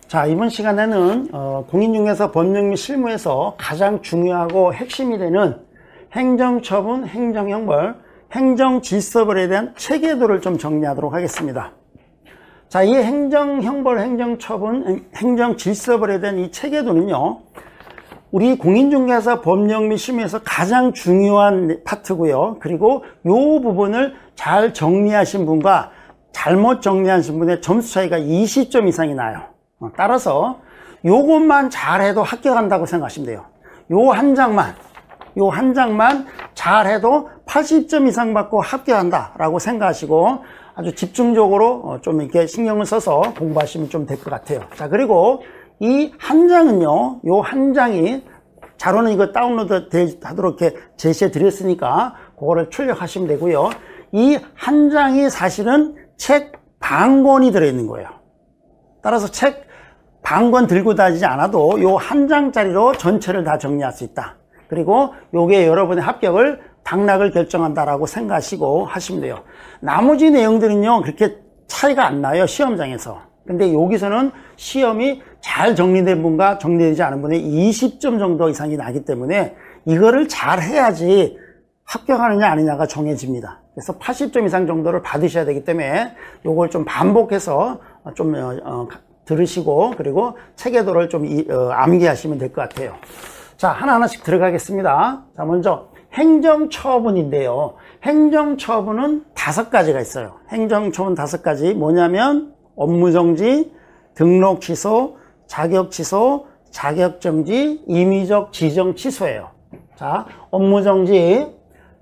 자, 이번 시간에는 공인중개사 법령 및 실무에서 가장 중요하고 핵심이 되는 행정처분, 행정형벌, 행정질서벌에 대한 체계도를 좀 정리하도록 하겠습니다. 자, 이 행정형벌, 행정처분, 행정질서벌에 대한 이 체계도는요, 우리 공인중개사 법령 및 실무에서 가장 중요한 파트고요. 그리고 이 부분을 잘 정리하신 분과 잘못 정리하신 분의 점수 차이가 20점 이상이 나요. 따라서 요것만 잘해도 합격한다고 생각하시면 돼요. 요 한 장만 잘해도 80점 이상 받고 합격한다 라고 생각하시고 아주 집중적으로 좀 이렇게 신경을 써서 공부하시면 좀 될 것 같아요. 자, 그리고 이 한 장은요, 요 한 장이 자료는 이거 다운로드 하도록 이렇게 제시해 드렸으니까 그거를 출력하시면 되고요. 이 한 장이 사실은 책 반권이 들어있는 거예요. 따라서 책 반권 들고 다니지 않아도 요 한 장짜리로 전체를 다 정리할 수 있다. 그리고 요게 여러분의 합격을 당락을 결정한다라고 생각하시고 하시면 돼요. 나머지 내용들은요, 그렇게 차이가 안 나요, 시험장에서. 근데 여기서는 시험이 잘 정리된 분과 정리되지 않은 분의 20점 정도 이상이 나기 때문에 이거를 잘 해야지 합격하느냐 아니냐가 정해집니다. 그래서 80점 이상 정도를 받으셔야 되기 때문에 요걸 좀 반복해서 좀 들으시고 그리고 체계도를 좀 암기하시면 될 것 같아요. 자, 하나하나씩 들어가겠습니다. 자, 먼저 행정처분인데요. 행정처분은 5가지가 있어요. 행정처분 5가지 뭐냐면 업무정지, 등록취소, 자격취소, 자격정지, 임의적 지정취소예요. 자, 업무정지,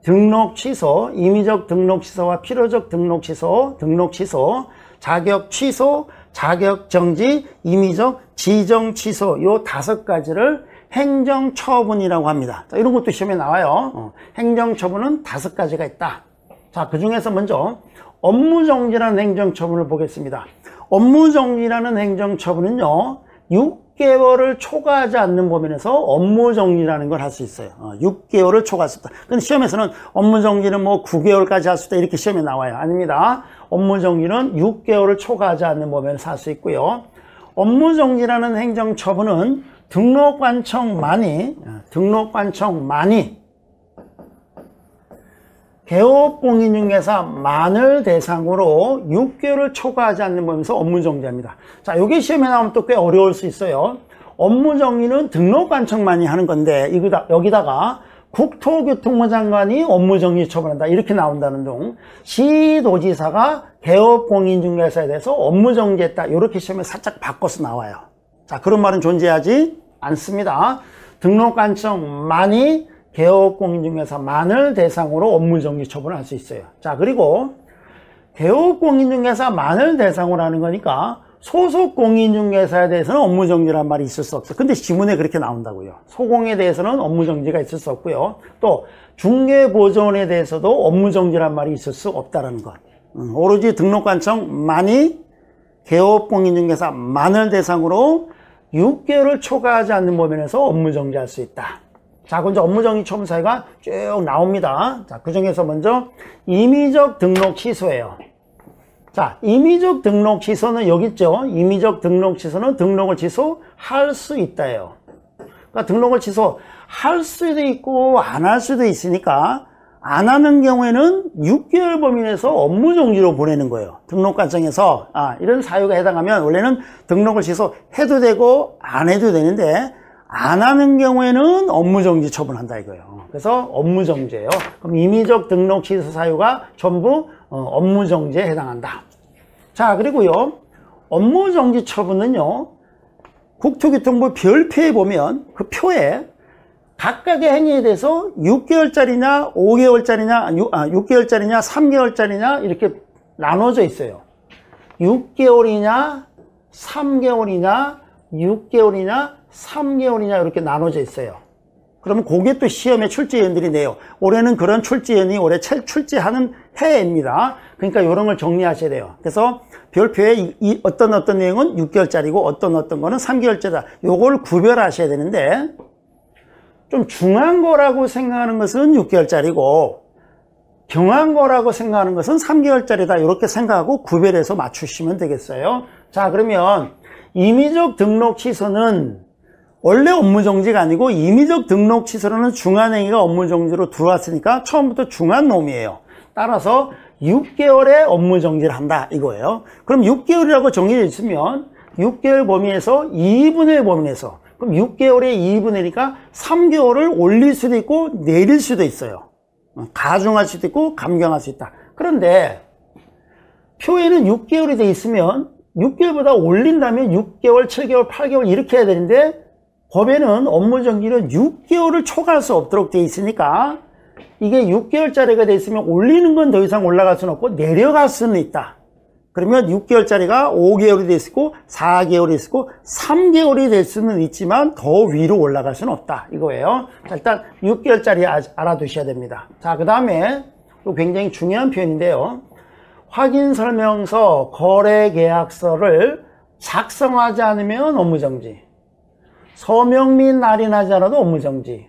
등록취소, 임의적 등록취소와 필요적 등록취소, 등록취소, 자격취소, 자격정지, 임의적 지정취소 요 5가지를 행정처분이라고 합니다. 자, 이런 것도 시험에 나와요. 행정처분은 5가지가 있다. 자, 그 중에서 먼저 업무정지라는 행정처분을 보겠습니다. 업무정지라는 행정처분은요, 6개월을 초과하지 않는 범위에서 업무정지라는 걸 할 수 있어요. 6개월을 초과할 수 있다. 근데 시험에서는 업무정지는 뭐 9개월까지 할 수 있다 이렇게 시험에 나와요. 아닙니다. 업무정지는 6개월을 초과하지 않는 범위에서 할 수 있고요. 업무정지라는 행정처분은 등록관청만이 개업공인중개사만을 대상으로 6개월을 초과하지 않는 범위에서 업무정지합니다. 자, 요게 시험에 나오면 또 꽤 어려울 수 있어요. 업무정지는 등록관청만이 하는 건데 여기다가 국토교통부 장관이 업무정지 처분한다 이렇게 나온다는 등 시도지사가 개업공인중개사에 대해서 업무정지했다 이렇게 시험에 살짝 바꿔서 나와요. 자, 그런 말은 존재하지 않습니다. 등록관청만이 개업공인중개사만을 대상으로 업무정지 처분을 할 수 있어요. 자, 그리고 개업공인중개사만을 대상으로 하는 거니까 소속공인중개사에 대해서는 업무정지란 말이 있을 수 없어. 근데 지문에 그렇게 나온다고요. 소공에 대해서는 업무정지가 있을 수 없고요. 또 중개보조원에 대해서도 업무정지란 말이 있을 수 없다는 것. 오로지 등록관청만이 개업공인중개사만을 대상으로 6개월을 초과하지 않는 범위에서 업무정지할 수 있다. 자, 그럼 이제 업무정지 처분 사유가 쭉 나옵니다. 자, 그 중에서 먼저 임의적 등록 취소예요. 자, 임의적 등록 취소는 여기 있죠. 임의적 등록 취소는 등록을 취소할 수 있다예요. 그러니까 등록을 취소할 수도 있고 안 할 수도 있으니까 안 하는 경우에는 6개월 범위 내에서 업무정지로 보내는 거예요. 등록관청에서 이런 사유가 해당하면 원래는 등록을 취소해도 되고 안 해도 되는데 안 하는 경우에는 업무정지 처분한다 이거예요. 그래서 업무정지예요. 그럼 임의적 등록 취소 사유가 전부 업무정지에 해당한다. 자, 그리고요, 업무정지 처분은요, 국토교통부 별표에 보면 그 표에 각각의 행위에 대해서 6개월짜리냐 5개월짜리냐 6개월짜리냐 3개월짜리냐 이렇게 나눠져 있어요. 6개월이냐 3개월이냐 6개월이냐 3개월이냐 이렇게 나눠져 있어요. 그러면 그게 또 시험에 출제위원들이 내요. 올해는 그런 출제위원이 올해 출제하는 해입니다. 그러니까 이런 걸 정리하셔야 돼요. 그래서 별표에 어떤 내용은 6개월짜리고 어떤 거는 3개월짜리다. 요걸 구별하셔야 되는데 좀 중요한 거라고 생각하는 것은 6개월짜리고 경한 거라고 생각하는 것은 3개월짜리다 이렇게 생각하고 구별해서 맞추시면 되겠어요. 자, 그러면 임의적 등록 취소는 원래 업무정지가 아니고 임의적 등록 취소로는 중한행위가 업무정지로 들어왔으니까 처음부터 중한놈이에요. 따라서 6개월의 업무정지를 한다 이거예요. 그럼 6개월이라고 정해져 있으면 6개월 범위에서 2분의 1 범위에서 그럼 6개월에 2분의 1이니까 3개월을 올릴 수도 있고 내릴 수도 있어요. 가중할 수도 있고 감경할 수 있다. 그런데 표에는 6개월이 돼 있으면 6개월보다 올린다면 6개월, 7개월, 8개월 이렇게 해야 되는데 법에는 업무정지는 6개월을 초과할 수 없도록 돼 있으니까 이게 6개월짜리가 돼 있으면 올리는 건 더 이상 올라갈 수는 없고 내려갈 수는 있다. 그러면 6개월짜리가 5개월이 될 수 있고 4개월이 될 수 있고 3개월이 될 수는 있지만 더 위로 올라갈 수는 없다 이거예요. 자, 일단 6개월짜리 알아두셔야 됩니다. 자, 그 다음에 굉장히 중요한 표현인데요. 확인설명서, 거래계약서를 작성하지 않으면 업무정지, 서명 및 날인하지 않아도 업무정지,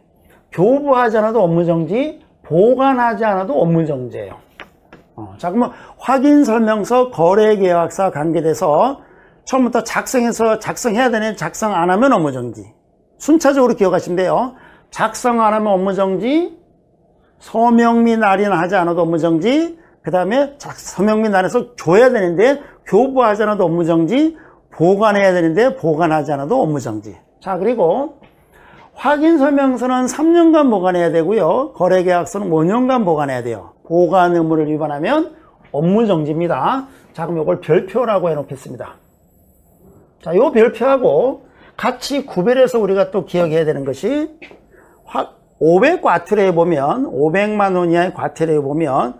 교부하지 않아도 업무정지, 보관하지 않아도 업무정지예요. 자, 그러면 확인설명서, 거래계약서 관계돼서 처음부터 작성해야 되는 작성 안 하면 업무정지. 순차적으로 기억하시면 돼요. 작성 안 하면 업무정지, 서명 및 날인하지 않아도 업무정지, 그 다음에 서명 및 날인해서 줘야 되는데 교부하지 않아도 업무정지, 보관해야 되는데 보관하지 않아도 업무정지. 자, 그리고 확인설명서는 3년간 보관해야 되고요. 거래계약서는 5년간 보관해야 돼요. 보관 의무를 위반하면 업무정지입니다. 자, 그럼 이걸 별표라고 해놓겠습니다. 자, 이 별표하고 같이 구별해서 우리가 또 기억해야 되는 것이 500과태료에 보면 500만 원 이하의 과태료에 보면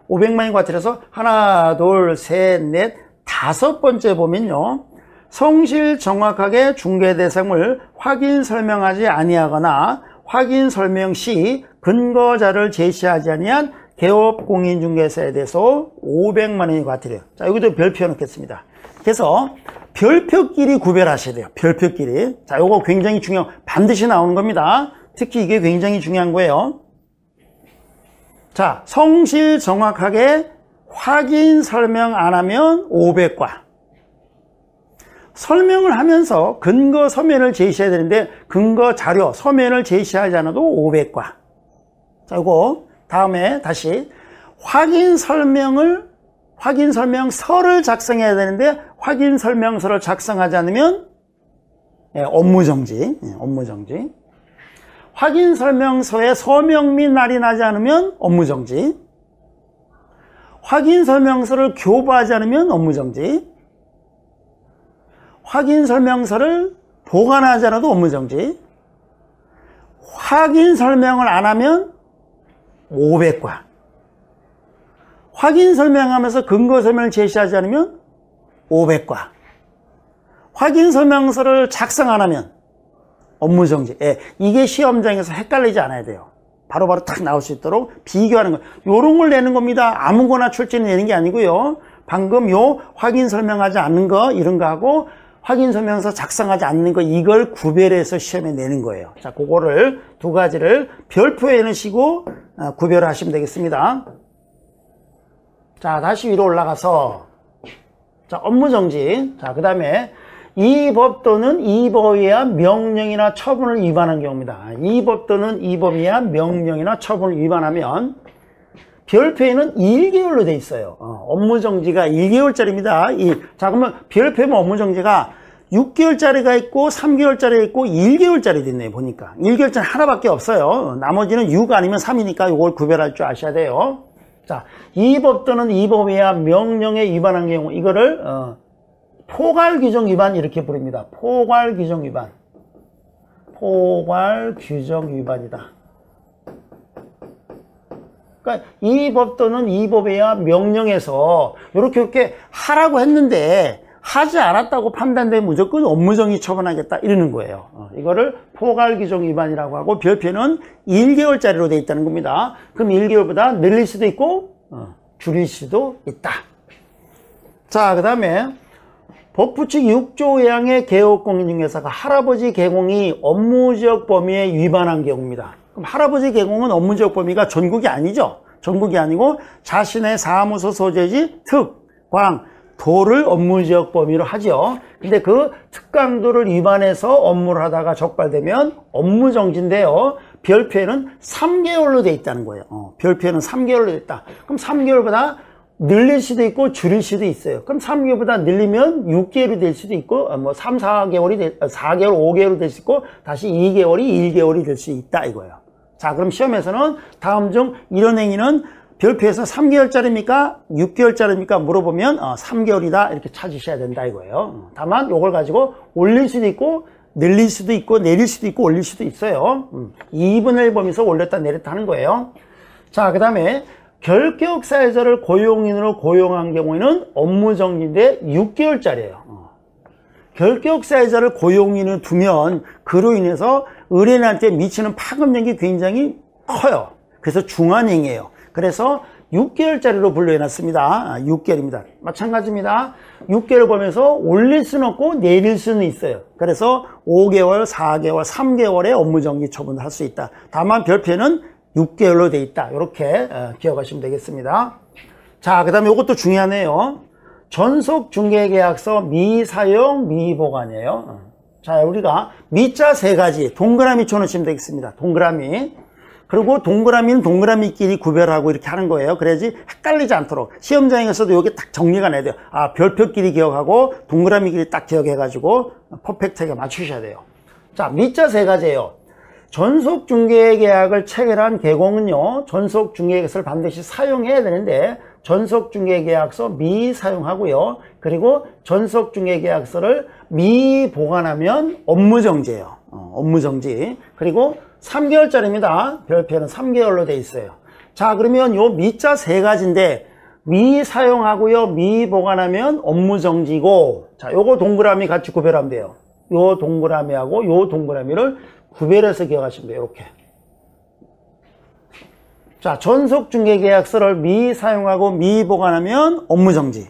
500만 원 과태료에서 하나, 둘, 셋, 넷, 5번째 보면요. 성실 정확하게 중개 대상을 확인 설명하지 아니하거나 확인 설명 시 근거 자료를 제시하지 아니한 개업 공인중개사에 대해서 500만 원의 과태료. 자, 여기도 별표 넣겠습니다. 그래서 별표끼리 구별하셔야 돼요. 별표끼리. 자, 요거 굉장히 중요한, 반드시 나오는 겁니다. 특히 이게 굉장히 중요한 거예요. 자, 성실 정확하게 확인 설명 안 하면 500과. 설명을 하면서 근거 서면을 제시해야 되는데 근거 자료 서면을 제시하지 않아도 500과. 자, 이거 다음에 다시 확인 설명서를 작성해야 되는데 확인 설명서를 작성하지 않으면 업무정지. 업무정지. 확인 설명서에 서명 및 날인하지 않으면 업무정지. 확인 설명서를 교부하지 않으면 업무정지. 확인 설명서를 보관하지 않아도 업무정지. 확인 설명을 안 하면 500과. 확인 설명하면서 근거 설명을 제시하지 않으면 500과. 확인 설명서를 작성 안 하면 업무정지. 이게 시험장에서 헷갈리지 않아야 돼요. 바로바로 딱 나올 수 있도록 비교하는 거. 요런 걸 내는 겁니다. 아무거나 출제는 내는 게 아니고요. 방금 요 확인 설명하지 않는 거 이런 거 하고 확인 설명서 작성하지 않는 거 이걸 구별해서 시험에 내는 거예요. 자, 그거를 두 가지를 별표에 넣으시고 구별하시면 되겠습니다. 자, 다시 위로 올라가서 자, 업무정지. 자, 그 다음에 이 법 또는 이 법에 의한 명령이나 처분을 위반한 경우입니다. 이 법 또는 이 법에 의한 명령이나 처분을 위반하면 별표에는 1개월로 돼 있어요. 업무정지가 1개월짜리입니다. 자, 그러면 별표면 업무정지가 6개월짜리가 있고 3개월짜리가 있고 1개월짜리 됐네요. 보니까 1개월짜리 하나밖에 없어요. 나머지는 6 아니면 3이니까 이걸 구별할 줄 아셔야 돼요. 자, 이 법 또는 이 법에 의한 명령에 위반한 경우 이거를 포괄규정 위반 이렇게 부릅니다. 포괄규정 위반. 포괄규정 위반이다. 그러니까 이 법 또는 이 법에 의한 명령에서 이렇게 하라고 했는데 하지 않았다고 판단되면 무조건 업무정지 처분하겠다 이러는 거예요. 이거를 포괄규정 위반이라고 하고 별표는 1개월짜리로 되어 있다는 겁니다. 그럼 1개월보다 늘릴 수도 있고 줄일 수도 있다. 자, 그 다음에 법부 측 6조 의항의 개업공인중개사가 할아버지 개공이 업무지역 범위에 위반한 경우입니다. 그럼 할아버지 개공은 업무지역 범위가 전국이 아니죠. 전국이 아니고 자신의 사무소 소재지 특, 광, 도를 업무지역 범위로 하죠. 근데 그 특강도를 위반해서 업무를 하다가 적발되면 업무정지인데요. 별표에는 3개월로 돼 있다는 거예요. 별표에는 3개월로 돼 있다. 그럼 3개월보다 늘릴 수도 있고 줄일 수도 있어요. 그럼 3개월보다 늘리면 6개월이 될 수도 있고, 3, 4개월이 4개월, 5개월이 될 수 있고, 다시 2개월이 1개월이 될 수 있다 이거예요. 자, 그럼 시험에서는 다음 중 이런 행위는 별표에서 3개월짜리입니까? 6개월짜리입니까? 물어보면 3개월이다 이렇게 찾으셔야 된다 이거예요. 다만 이걸 가지고 올릴 수도 있고 늘릴 수도 있고 내릴 수도 있고 올릴 수도 있어요. 2분의 1 범위에서 올렸다 내렸다 하는 거예요. 자, 그 다음에 결격 사회자를 고용인으로 고용한 경우에는 업무정지인데 6개월짜리예요. 결격 사회자를 고용인을 두면 그로 인해서 의뢰인한테 미치는 파급력이 굉장히 커요. 그래서 중환행위예요. 그래서 6개월짜리로 분류해놨습니다. 6개월입니다. 마찬가지입니다. 6개월 보면서 올릴 수는 없고 내릴 수는 있어요. 그래서 5개월, 4개월, 3개월의 업무정지 처분을 할 수 있다. 다만 별표는 6개월로 돼 있다. 이렇게 기억하시면 되겠습니다. 자, 그 다음에 이것도 중요하네요. 전속중개계약서 미사용, 미보관이에요. 자, 우리가 미자 3가지 동그라미 쳐놓으시면 되겠습니다. 동그라미. 그리고 동그라미는 동그라미끼리 구별하고 이렇게 하는 거예요. 그래야지 헷갈리지 않도록. 시험장에서도 여기 딱 정리가 나야 돼요. 별표끼리 기억하고 동그라미끼리 딱 기억해가지고 퍼펙트하게 맞추셔야 돼요. 자, 미자 3가지예요. 전속중개계약을 체결한 개공은요, 전속중개계약서를 반드시 사용해야 되는데 전속중개계약서 미사용하고요. 그리고 전속중개계약서를 미보관하면 업무정지예요. 업무정지. 그리고 3개월짜리입니다. 별표는 3개월로 돼 있어요. 자, 그러면 요 미자 3가지인데 미사용하고요, 미보관하면 업무정지고, 자, 요거 동그라미 같이 구별하면 돼요. 요 동그라미하고 요 동그라미를 구별해서 기억하시면 돼요. 이렇게. 자, 전속중개계약서를 미사용하고 미보관하면 업무정지.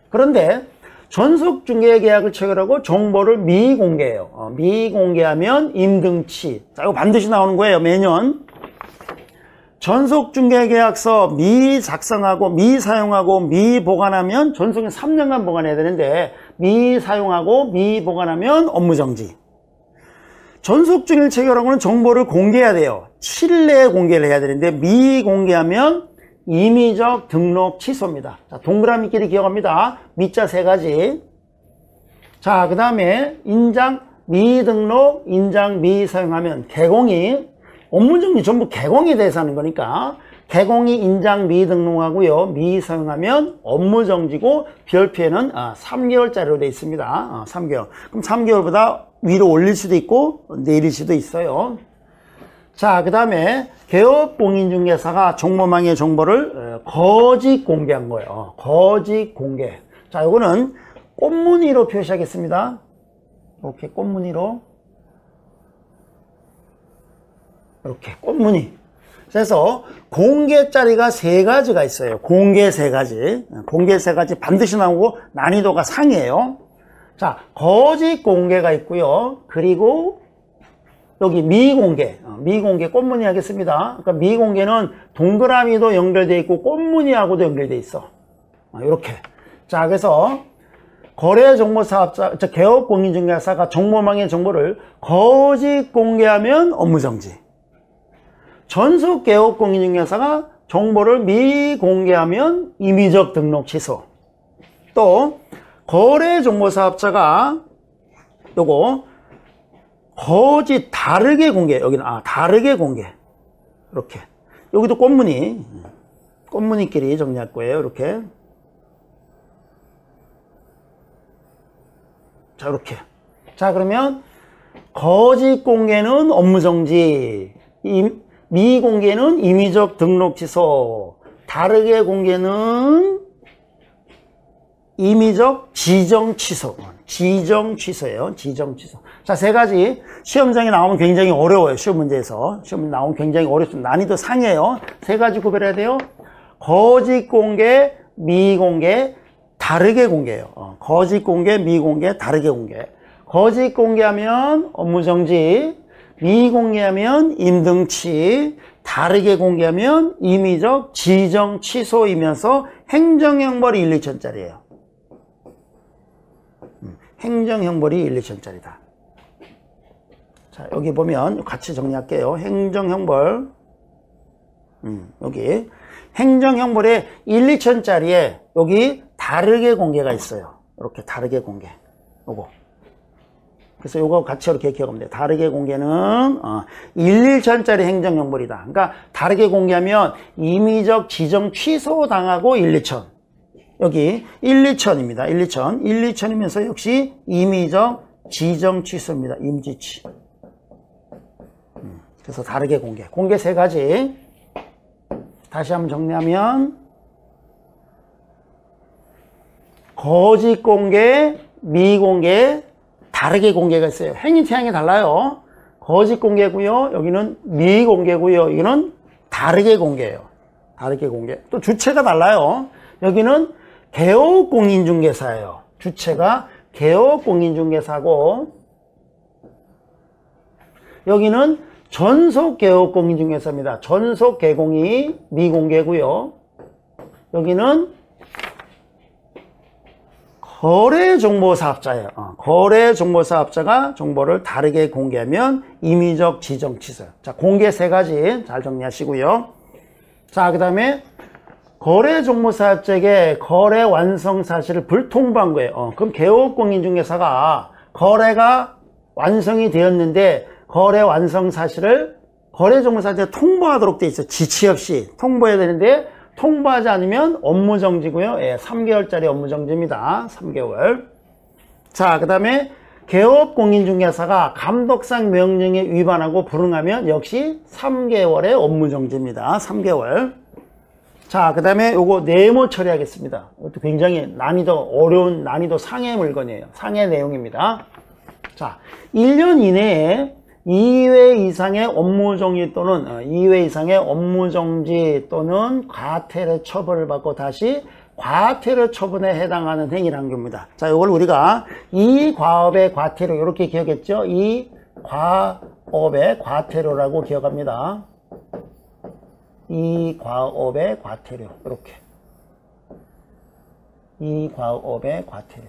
그런데 전속중개계약을 체결하고 정보를 미공개해요. 미공개하면 임등치. 자, 이거 반드시 나오는 거예요. 매년. 전속중개계약서 미작성하고 미사용하고 미보관하면 전속에 3년간 보관해야 되는데 미사용하고 미보관하면 업무정지. 전속중개를 체결하고는 정보를 공개해야 돼요. 7일 내에 공개를 해야 되는데 미공개하면 임의적 등록 취소입니다. 자, 동그라미끼리 기억합니다. 미자 3가지. 자, 그 다음에 인장 미등록, 인장 미사용하면 개공이 업무정지 전부 개공에 대해서 하는 거니까 개공이 인장 미등록하고요, 미사용하면 업무정지고 별표에는 3개월짜리로 되어 있습니다. 3개월. 그럼 3개월보다 위로 올릴 수도 있고 내릴 수도 있어요. 자, 그 다음에 개업공인중개사가 정보망의 정보를 거짓 공개한 거예요. 거짓 공개. 자, 요거는 꽃무늬로 표시하겠습니다. 이렇게 꽃무늬로. 이렇게 꽃무늬. 그래서 공개짜리가 3가지가 있어요. 공개 3가지. 공개 3가지 반드시 나오고 난이도가 상이에요. 자, 거짓 공개가 있고요. 그리고 여기 미공개. 미공개 꽃무늬 하겠습니다. 그러니까 미공개는 동그라미도 연결되어 있고 꽃무늬하고도 연결되어 있어. 이렇게. 자, 그래서 거래정보사업자, 개업공인중개사가 정보망의 정보를 거짓 공개하면 업무정지. 전속개업공인중개사가 정보를 미공개하면 임의적 등록 취소. 또 거래정보사업자가 요거 거짓 다르게 공개. 여기는 다르게 공개. 이렇게. 여기도 꽃무늬. 꽃무늬끼리 정리할 거예요. 이렇게. 자, 이렇게. 자, 그러면 거짓 공개는 업무정지. 미공개는 임의적 등록 취소. 다르게 공개는 임의적 지정 취소. 지정 취소예요. 지정 취소. 자, 3가지 시험장에 나오면 굉장히 어려워요. 시험 문제에서. 시험 나오면 굉장히 어렵습니다. 난이도 상이에요. 3가지 구별해야 돼요. 거짓 공개, 미공개, 다르게 공개예요. 거짓 공개, 미공개, 다르게 공개. 거짓 공개하면 업무정지, 미공개하면 임등치, 다르게 공개하면 임의적 지정 취소이면서 행정형벌이 1, 2천짜리예요. 행정형벌이 1, 2천짜리다. 자, 여기 보면 같이 정리할게요. 행정형벌. 여기 행정형벌에 1, 2천짜리에 여기 다르게 공개가 있어요. 이렇게 다르게 공개. 요거. 그래서 요거 같이 이렇게 기억하면 돼요. 다르게 공개는 1, 2천짜리 행정형벌이다. 그러니까 다르게 공개하면 임의적 지정 취소 당하고 1, 2천. 여기 1, 2천입니다. 1, 2천. 1, 2천이면서 역시 임의적 지정 취소입니다. 임지치. 그래서 다르게 공개. 공개 세 가지. 다시 한번 정리하면 거짓 공개, 미공개, 다르게 공개가 있어요. 행위 태양이 달라요. 거짓 공개고요. 여기는 미공개고요. 여기는 다르게 공개예요. 다르게 공개. 또 주체가 달라요. 여기는 개업공인중개사예요. 주체가 개업공인중개사고 여기는 전속개업공인중개사입니다. 전속개공이 미공개고요. 여기는 거래정보사업자예요. 거래정보사업자가 정보를 다르게 공개하면 임의적 지정 취소. 자, 공개 세 가지 잘 정리하시고요. 자, 그 다음에 거래정보사업자에게 거래 완성 사실을 불통보한 거예요. 그럼 개업공인중개사가 거래가 완성이 되었는데 거래 완성 사실을 거래정보사업자에 통보하도록 돼 있어요. 지체 없이 통보해야 되는데 통보하지 않으면 업무정지고요. 예, 3개월짜리 업무정지입니다. 3개월. 자, 그 다음에 개업공인중개사가 감독상 명령에 위반하고 불응하면 역시 3개월의 업무정지입니다. 3개월. 자, 그 다음에 요거 네모 처리하겠습니다. 이것도 굉장히 난이도 어려운 난이도 상해 물건이에요. 상해 내용입니다. 자, 1년 이내에 2회 이상의 업무정지 또는 2회 이상의 업무정지 또는 과태료 처벌을 받고 다시 과태료 처분에 해당하는 행위라는 겁니다. 자, 이걸 우리가 이 과업의 과태료 이렇게 기억했죠? 이 과업의 과태료라고 기억합니다. 이 과업의 과태료 이렇게 이 과업의 과태료.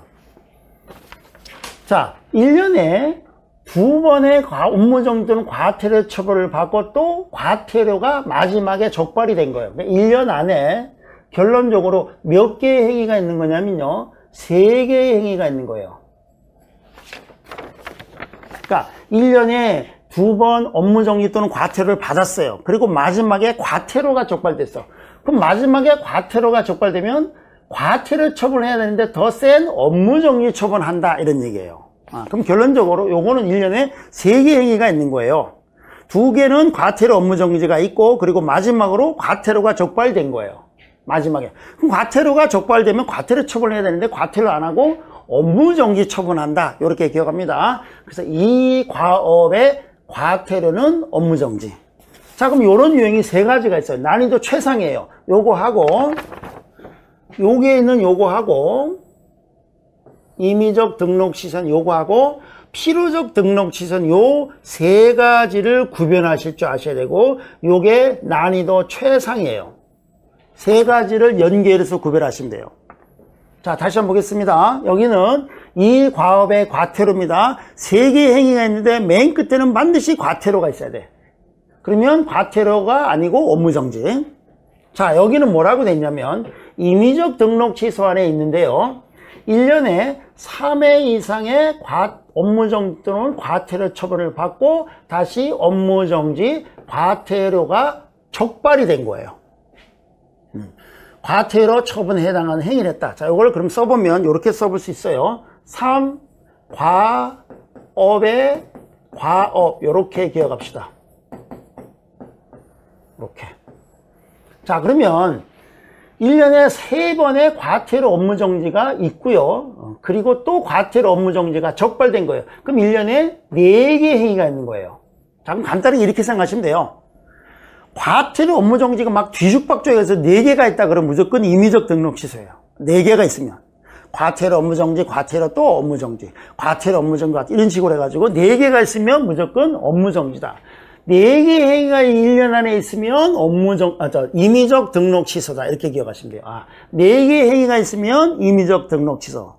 자, 1년에 2번의 업무정지 또는 과태료 처벌을 받고 또 과태료가 마지막에 적발이 된 거예요. 1년 안에 결론적으로 몇 개의 행위가 있는 거냐면요. 3개의 행위가 있는 거예요. 그러니까 1년에 2번 업무정지 또는 과태료를 받았어요. 그리고 마지막에 과태료가 적발됐어. 그럼 마지막에 과태료가 적발되면 과태료 처분해야 되는데 더 센 업무정지 처분한다 이런 얘기예요. 그럼 결론적으로 요거는 1년에 3개 행위가 있는 거예요. 2개는 과태료 업무정지가 있고 그리고 마지막으로 과태료가 적발된 거예요. 마지막에. 그럼 과태료가 적발되면 과태료 처분해야 되는데 과태료 안 하고 업무정지 처분한다. 이렇게 기억합니다. 그래서 이 과업의 과태료는 업무정지. 자, 그럼 요런 유형이 3가지가 있어요. 난이도 최상이에요. 요거 하고 요게 있는 요거 하고 임의적 등록 취소는 요거하고 필요적 등록 취소는 요 3가지를 구별하실 줄 아셔야 되고 요게 난이도 최상이에요. 3가지를 연결해서 구별하시면 돼요. 자, 다시 한번 보겠습니다. 여기는 이 과업의 과태료입니다. 3개의 행위가 있는데 맨 끝에는 반드시 과태료가 있어야 돼. 그러면 과태료가 아니고 업무정지. 자, 여기는 뭐라고 돼 있냐면 임의적 등록 취소 안에 있는데요. 1년에 3회 이상의 업무정지 또는 과태료 처벌을 받고 다시 업무정지 과태료가 적발이 된 거예요. 과태료 처분에 해당하는 행위를 했다. 자, 이걸 그럼 써보면 이렇게 써볼 수 있어요. 3. 과업의 과업 이렇게 기억합시다. 이렇게. 자, 그러면 1년에 3번의 과태료 업무정지가 있고요. 그리고 또 과태료 업무정지가 적발된 거예요. 그럼 1년에 4개의 행위가 있는 거예요. 자, 그럼 간단히 이렇게 생각하시면 돼요. 과태료 업무정지가 막 뒤죽박죽해서 4개가 있다 그러면 무조건 임의적 등록 취소예요. 4개가 있으면. 과태료 업무정지, 과태료 또 업무정지, 과태료 업무정지 이런 식으로 해가지고 4개가 있으면 무조건 업무정지다. 4개의 행위가 1년 안에 있으면 임의적 등록 취소다. 이렇게 기억하시면 돼요. 4개의 행위가 있으면 임의적 등록 취소.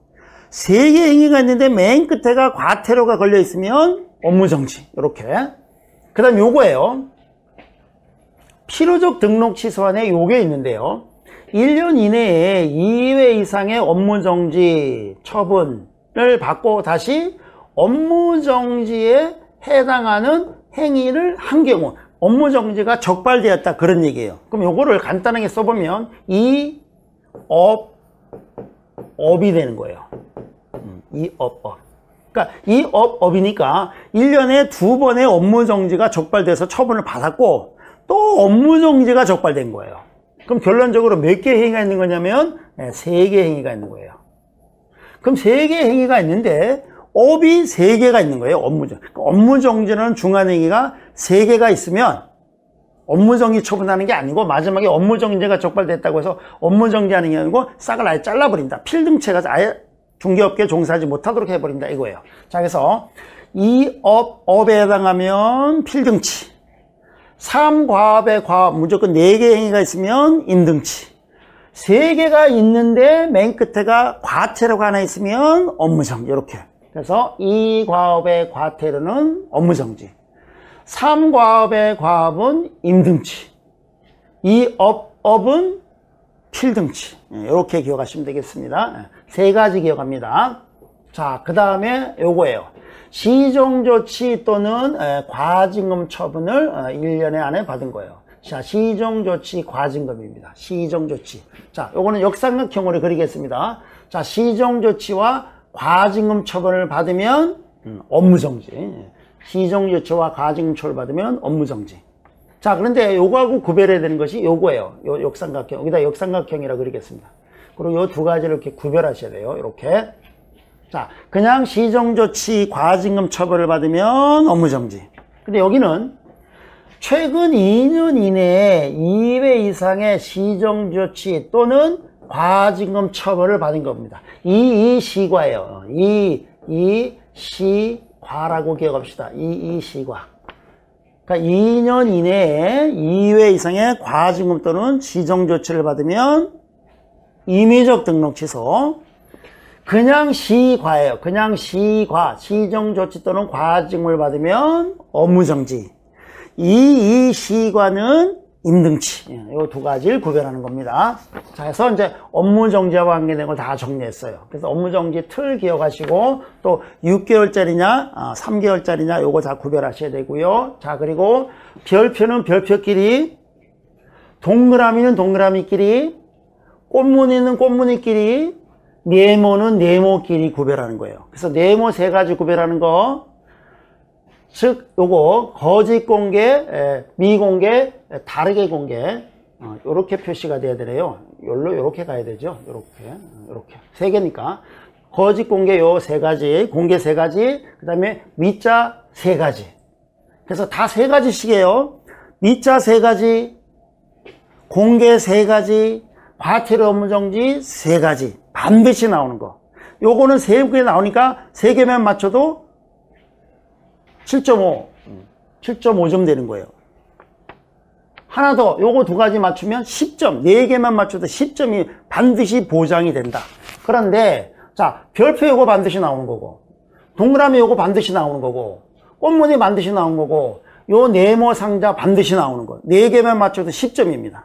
세 개 행위가 있는데 맨 끝에가 과태료가 걸려 있으면 업무정지. 이렇게. 그 다음 요거예요. 필요적 등록 취소안에 요게 있는데요. 1년 이내에 2회 이상의 업무정지 처분을 받고 다시 업무정지에 해당하는 행위를 한 경우 업무정지가 적발되었다 그런 얘기예요. 그럼 요거를 간단하게 써보면 이 업이 되는 거예요. 이 업. 그러니까 이 업이니까 1년에 2번의 업무정지가 적발돼서 처분을 받았고 또 업무정지가 적발된 거예요. 그럼 결론적으로 몇 개 행위가 있는 거냐면 3개 행위가 있는 거예요. 그럼 3개 행위가 있는데 업이 3개가 있는 거예요. 업무정지라는 중간행위가 3개가 있으면 업무정지 처분하는 게 아니고 마지막에 업무정지가 적발됐다고 해서 업무정지하는 게 아니고 싹을 아예 잘라버린다. 필등체가 아예 중개업계에 종사하지 못하도록 해버린다 이거예요. 자, 그래서 이 업에 해당하면 필등치, 3과업의 과업 무조건 4개 행위가 있으면 임등치, 3개가 있는데 맨 끝에가 과태료가 하나 있으면 업무정지. 이렇게. 그래서 2과업의 과태료는 업무정지, 3과업의 과업은 임등치, 이 업은 필등치. 이렇게 기억하시면 되겠습니다. 3가지 기억합니다. 자, 그 다음에 요거예요. 시정조치 또는 과징금 처분을 1년에 안에 받은 거예요. 자, 시정조치 과징금입니다. 시정조치. 자, 요거는 역삼각형으로 그리겠습니다. 자, 시정조치와 과징금 처분을 받으면 업무정지. 시정조치와 과징금 처분을 받으면 업무정지. 자, 그런데 요거하고 구별해야 되는 것이 요거예요. 요 역삼각형. 여기다 역삼각형이라고 그리겠습니다. 그리고 요 2가지를 이렇게 구별하셔야 돼요. 이렇게. 자, 그냥 시정조치 과징금 처벌을 받으면 업무정지. 근데 여기는 최근 2년 이내에 2회 이상의 시정조치 또는 과징금 처벌을 받은 겁니다. 이 시과예요. 이 시과라고 기억합시다. 이 시과. 그러니까 2년 이내에 2회 이상의 과징금 또는 시정조치를 받으면 임의적 등록 취소. 그냥 시과예요. 그냥 시과, 시정조치 또는 과징금을 받으면 업무정지. 이 시과는 임등치. 이 2가지를 구별하는 겁니다. 자, 그래서 이제 업무정지와 관계된 걸 다 정리했어요. 그래서 업무정지 틀 기억하시고 또 6개월짜리냐, 3개월짜리냐 요거 다 구별하셔야 되고요. 자, 그리고 별표는 별표끼리, 동그라미는 동그라미끼리, 꽃무늬는 꽃무늬끼리, 네모는 네모끼리 구별하는 거예요. 그래서 네모 3가지 구별하는 거, 즉 요거 거짓 공개, 미공개, 다르게 공개, 요렇게 표시가 돼야 되네요. 요렇게 가야 되죠. 요렇게 3개니까 거짓 공개 요 3가지, 공개 3가지, 그 다음에 미자 3가지. 그래서 다 3가지씩이에요. 미자 3가지, 공개 3가지, 과태료 업무정지 3가지. 반드시 나오는 거. 요거는 3개 나오니까 3개만 맞춰도 7.5점 되는 거예요. 하나 더, 요거 2가지 맞추면 10점, 4개만 맞춰도 10점이 반드시 보장이 된다. 그런데, 자, 별표 요거 반드시 나오는 거고, 동그라미 요거 반드시 나오는 거고, 꽃무늬 반드시 나오는 거고, 요 네모 상자 반드시 나오는 거. 4개만 맞춰도 10점입니다.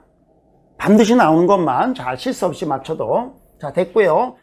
반드시 나오는 것만 잘 실수 없이 맞춰도. 자, 됐고요.